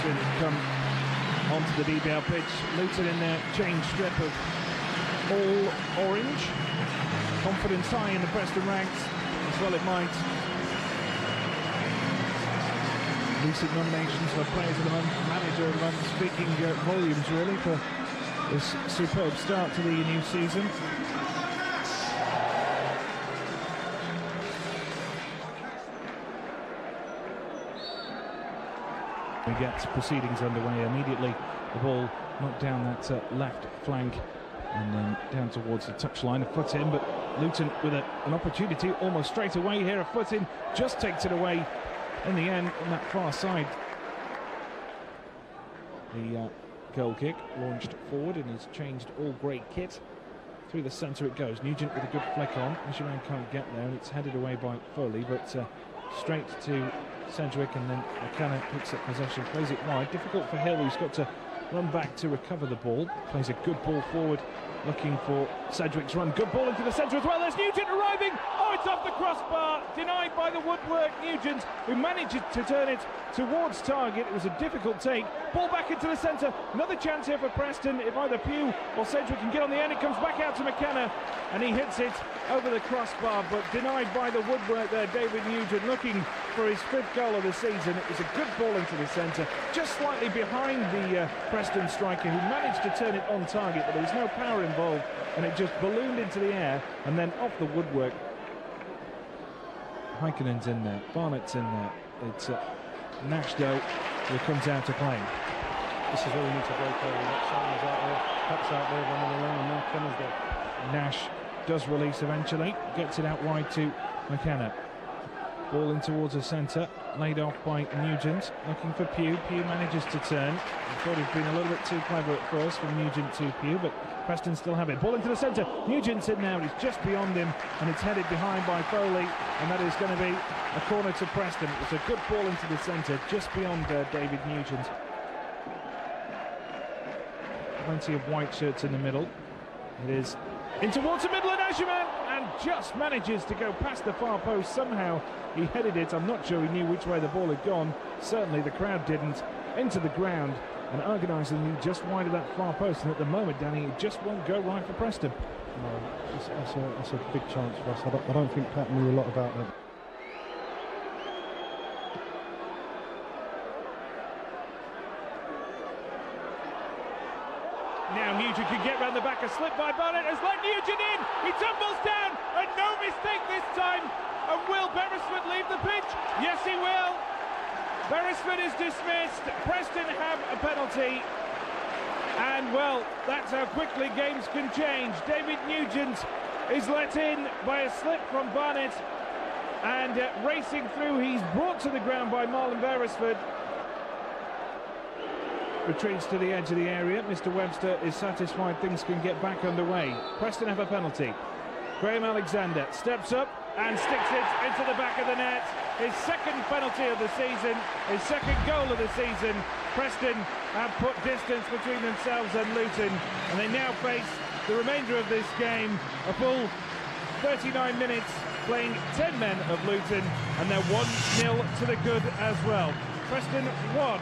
Luton come onto the DBL pitch. Luton in their change strip of all orange. Confidence high in the Preston ranks, as well it might. Recent nominations for Players of the Month, Manager of the Month, speaking volumes really for this superb start to the new season. We get proceedings underway immediately. The ball knocked down that left flank and then down towards the touchline. A foot in, but Luton with an opportunity almost straight away here. A foot in, just takes it away in the end on that far side. The goal kick launched forward in his changed all grey kit. Through the centre it goes. Nugent with a good flick on. Agyemang can't get there, and it's headed away by Foley, but straight to Sedgwick, and then McKenna picks up possession, plays it wide. Difficult for Hill, who's got to run back to recover the ball. Plays a good ball forward, looking for Sedgwick's run. Good ball into the centre as well. There's Nugent arriving. Oh, it's off the crossbar. Denied by the woodwork. Nugent, who managed to turn it towards target. It was a difficult take. Ball back into the centre. Another chance here for Preston. If either Pugh or Sedgwick can get on the end, it comes back out to McKenna, and he hits it over the crossbar, but denied by the woodwork there. David Nugent looking for his 5th goal of the season. It was a good ball into the centre, just slightly behind the Preston striker, who managed to turn it on target, but there was no power involved, and it just ballooned into the air and then off the woodwork. Heikkinen's in there, Barnett's in there. It's Nash though who comes out to play. This is where we need to break over. Simon's out there, Pep's out there running around, and now Kenna's there. Nash does release eventually, gets it out wide to McKenna. Ball in towards the centre, laid off by Nugent, looking for Pugh. Pugh manages to turn. I thought he'd been a little bit too clever at first from Nugent to Pugh, but Preston still have it. Ball into the centre, Nugent's in now, he's just beyond him, and it's headed behind by Foley, and that is going to be a corner to Preston. It's a good ball into the centre, just beyond David Nugent. Plenty of white shirts in the middle. It is in towards the middle, and Agyemang, and just manages to go past the far post. Somehow he headed it. I'm not sure he knew which way the ball had gone. Certainly the crowd didn't. Into the ground, and organising just wide of that far post. And at the moment, Danny, it just won't go right for Preston. No, that's a big chance for us. I don't think Pat knew a lot about that. Now Nugent can get round the back. A slip by Barnett has let Nugent in. He tumbles down, and no mistake this time. And will Beresford leave the pitch? Yes, he will. Beresford is dismissed. Preston have a penalty. And, well, that's how quickly games can change. David Nugent is let in by a slip from Barnett. And racing through, he's brought to the ground by Marlon Beresford. Retreats to the edge of the area. Mr. Webster is satisfied things can get back underway. Preston have a penalty. Graham Alexander steps up and sticks it into the back of the net. His 2nd penalty of the season, his 2nd goal of the season. Preston have put distance between themselves and Luton, and they now face the remainder of this game, a full 39 minutes, playing 10 men of Luton, and they're 1-0 to the good as well. Preston 1,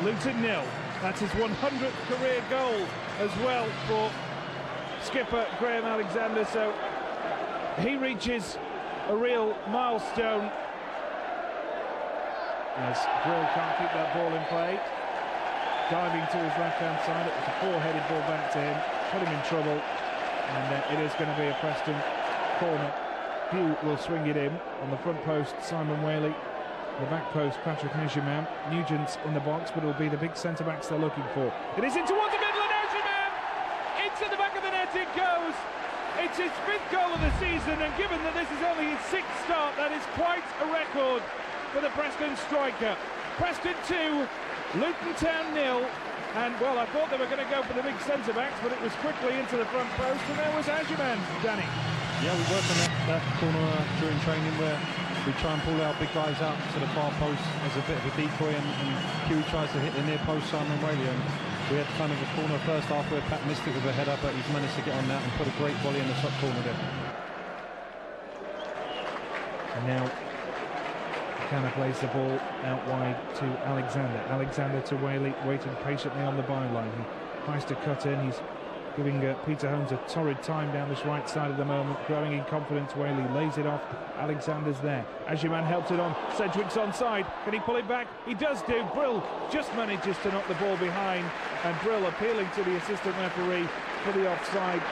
Luton 0. That's his 100th career goal as well for skipper Graham Alexander, so he reaches a real milestone as Brill can't keep that ball in play. Diving to his left-hand side, it was a 4-headed ball back to him, put him in trouble, and it is going to be a Preston corner. Pugh will swing it in. On the front post, Simon Whaley. The back post, Patrick Agyemang. Nugent's in the box, but it'll be the big centre-backs they're looking for. It is in towards the middle, and Agyemang! Into the back of the net it goes! It's his 5th goal of the season, and given that this is only his 6th start, that is quite a record for the Preston striker. Preston 2, Luton Town 0, and, well, I thought they were going to go for the big centre-backs, but it was quickly into the front post, and there was Agyemang, Danny. Yeah, we worked on that corner during training where we try and pull our big guys out to the far post as a bit of a decoy, and Huey tries to hit the near post, Simon Whaley, and we had kind of a corner first half where Pat missed it with a header, but he's managed to get on that and put a great volley in the top corner there. And now McKenna plays the ball out wide to Alexander. Alexander to Whaley, waiting patiently on the byline. He tries to cut in. He's giving Peter Holmes a torrid time down this right side at the moment. Growing in confidence, Whaley lays it off. Alexander's there. Agyemang helps it on. Sedgwick's onside. Can he pull it back? He does do. Brill just manages to knock the ball behind, and Brill appealing to the assistant referee for the offside.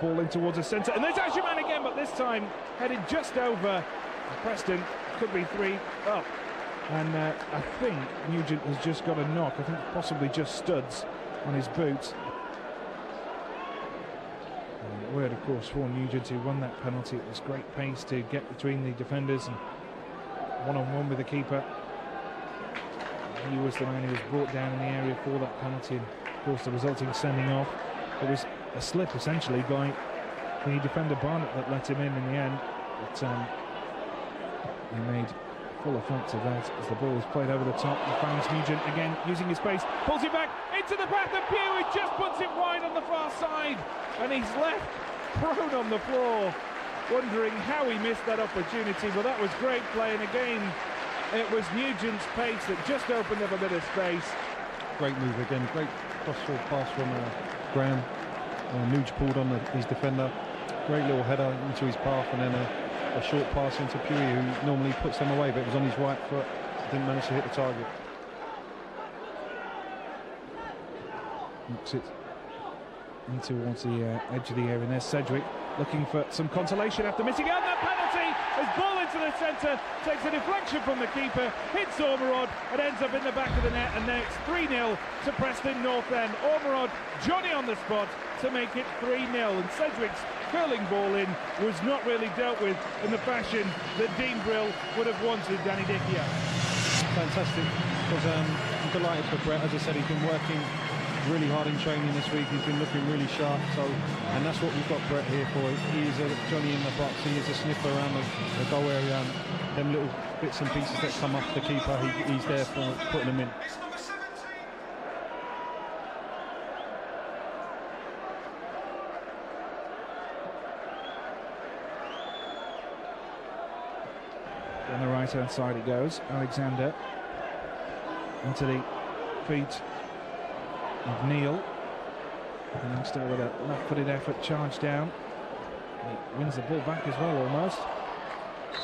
Ball in towards the centre, and there's Agyemang again, but this time headed just over Preston. Could be 3 up. And I think Nugent has just got a knock. I think possibly just studs on his boot. And word, of course, for Nugent, who won that penalty. It was great pace to get between the defenders and one-on-one with the keeper. He was the man who was brought down in the area for that penalty, and of course the resulting sending off. It was a slip essentially by the defender Barnett that let him in the end. But he made full effect of that as the ball is played over the top. He finds Nugent again using his pace, pulls it back into the path of Pugh, who just puts it wide on the far side, and he's left prone on the floor, wondering how he missed that opportunity. But that was great play, and again it was Nugent's pace that just opened up a bit of space. Great move again, great cross-field pass from Graham. Nuge pulled on his defender, great little header into his path, and then a short pass into Pugh, who normally puts them away, but it was on his right foot, didn't manage to hit the target. Looks it in towards the edge of the area, and there's Sedgwick looking for some consolation after missing out that penalty. His ball into the centre, takes a deflection from the keeper, hits Ormerod, and ends up in the back of the net, and now it's 3-0 to Preston North End. Ormerod, Johnny on the spot to make it 3-0, and Sedgwick's curling ball in was not really dealt with in the fashion that Dean Brill would have wanted Danny Dickey. Fantastic, because I'm delighted for Brett. As I said, he's been working really hard in training this week. He's been looking really sharp, and that's what we've got Brett here for. He is a Johnny in the box. He is a sniffer around the goal area, and them little bits and pieces that come off the keeper, he's there for putting them in. On the right hand side it goes. Alexander into the feet of Neil. And still with a left-footed effort, charge down. He wins the ball back as well, almost.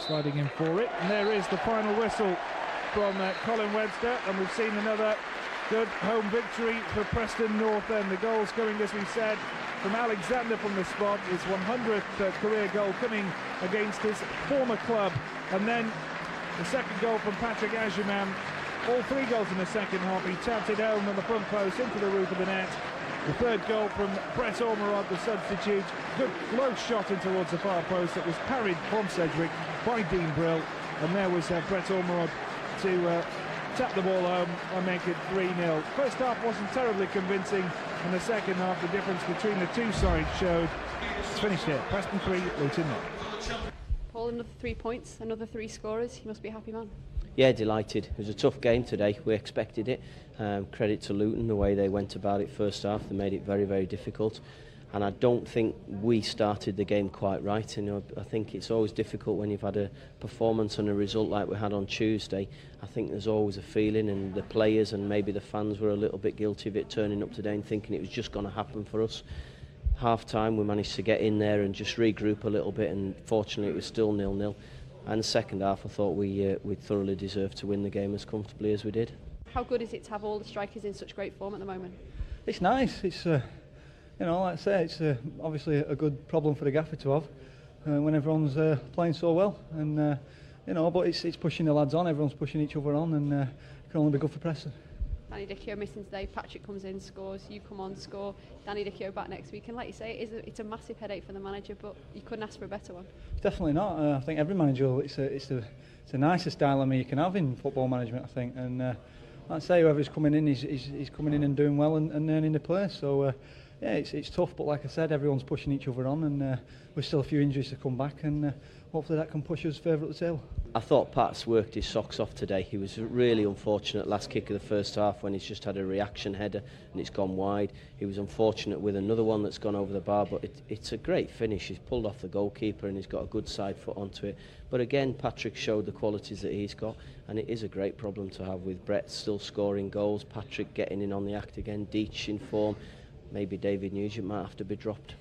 Sliding in for it. And there is the final whistle from Colin Webster. And we've seen another good home victory for Preston North End. The goals coming, as we said, from Alexander from the spot. His 100th career goal coming against his former club. And then the second goal from Patrick Agyemang. All 3 goals in the second half. He tapped it home on the front post into the roof of the net. The third goal from Brett Ormerod, the substitute. Good low shot in towards the far post that was parried from Sedgwick by Dean Brill. And there was Brett Ormerod to tap the ball home and make it 3-0. First half wasn't terribly convincing. In the second half, the difference between the two sides showed. It's finished here. Preston 3, Luton 0. Paul, another 3 points, another 3 scorers. You must be a happy man. Yeah, delighted. It was a tough game today. We expected it. Credit to Luton, the way they went about it first half. They made it very, very difficult. And I don't think we started the game quite right. You know, I think it's always difficult when you've had a performance and a result like we had on Tuesday. I think there's always a feeling, and the players and maybe the fans were a little bit guilty of it turning up today and thinking it was just going to happen for us. Half time we managed to get in there and just regroup a little bit, and fortunately it was still 0-0. And the second half I thought we thoroughly deserved to win the game as comfortably as we did. How good is it to have all the strikers in such great form at the moment? It's nice. It's you know, like I say, it's obviously a good problem for the gaffer to have when everyone's playing so well, and you know, but it's pushing the lads on. Everyone's pushing each other on, and it can only be good for Preston. Danny Dickey missing today. Patrick comes in, scores. You come on, score. Danny Dickey back next week, and like you say, it's a massive headache for the manager, but you couldn't ask for a better one. Definitely not. I think every manager, it's the nicest dilemma you can have in football management, I think, and like I say, whoever's coming in, he's coming in and doing well and earning the place. So yeah, it's tough, but like I said, everyone's pushing each other on, and there's still a few injuries to come back, and hopefully that can push us further up the table. I thought Pat's worked his socks off today. He was really unfortunate last kick of the first half when he's just had a reaction header and it's gone wide. He was unfortunate with another one that's gone over the bar, but it's a great finish. He's pulled off the goalkeeper and he's got a good side foot onto it. But again, Patrick showed the qualities that he's got, and it is a great problem to have with Brett still scoring goals, Patrick getting in on the act again, Deitch in form. Maybe David Nugent might have to be dropped.